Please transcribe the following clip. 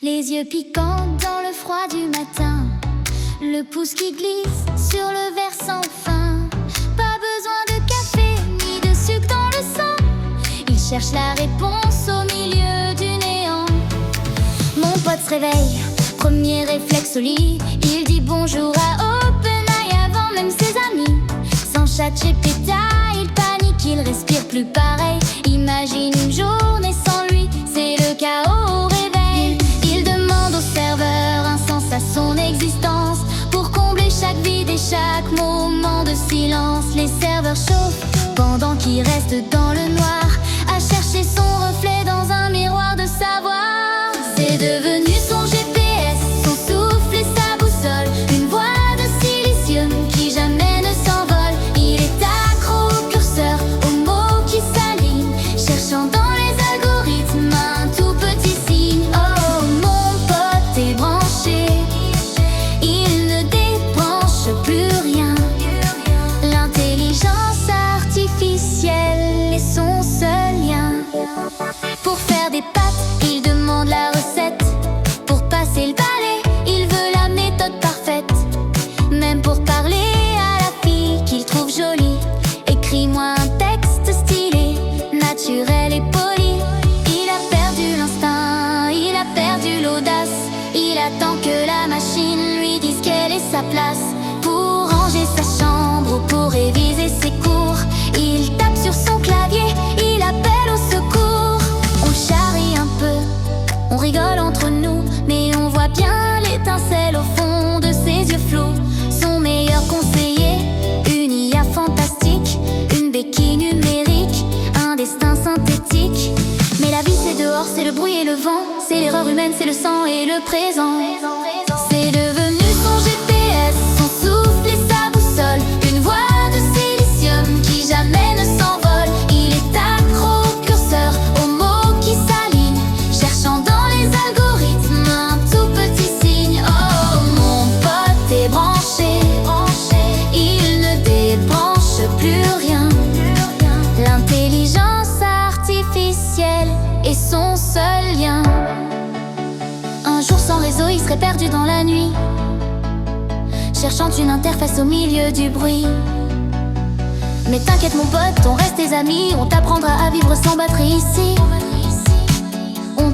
Les yeux piquants dans le froid du matin, le pouce qui glisse sur le verre sans fin. Pas besoin de café ni de sucre dans le sang, il cherche la réponse au milieu du néant. Mon pote se réveille, premier réflexe au lit, il dit bonjour à OpenAI avant même ses amis. Sans ChatGPT, il panique, il respire plus pareil. Imagine une journée sans lui, c'est le chaos au réveil. Il demande au serveur un sens à son existence, pour combler chaque vide et chaque moment de silence. Les serveurs chauffent pendant qu'il reste dans le noir, à chercher son reflet dans un miroir de savoir. C'est devenu son GPS, son souffle et sa boussole, une voix de silicium qui jamais ne s'envole. Il est accro au curseur, aux mots qui s'alignent, cherchant dans les algorithmes un tout petit signe. Oh, mon pote est branché, il ne débranche plus rien. L'intelligence artificielle est son seul lien. Pour faire des pâtes, il demande la recette. Pour passer le balai, il veut la méthode parfaite. Même pour parler à la fille qu'il trouve jolie, écris-moi un texte stylé, naturel et poli. Il a perdu l'instinct, il a perdu l'audace. Il attend que la machine lui dise quelle est sa place. Pour ranger sa chambre ou pour réviser ses cours, il tape sur son clavier, il appelle au secours. On charrie un peu, on rigole entre nous, mais on voit bien l'étincelle au fond de ses yeux flous. Son meilleur conseiller, une IA fantastique, une béquille numérique, un destin synthétique. Mais la vie c'est dehors, c'est le bruit et le vent, c'est l'erreur humaine, c'est le sang et le présent. C'est devenu son GPS, son souffle et sa boussole, une voix de silicium qui jamais ne s'envole. Il est accro au curseur, aux mots qui s'alignent, cherchant dans les algorithmes un tout petit signe. Oh, mon pote est branché, il ne débranche plus rien. L'intelligence artificielle est son seul lien. Un jour sans réseau, il serait perdu dans la nuit, cherchant une interface au milieu du bruit. Mais t'inquiète mon pote, on reste tes amis, on t'apprendra à vivre sans batterie ici. On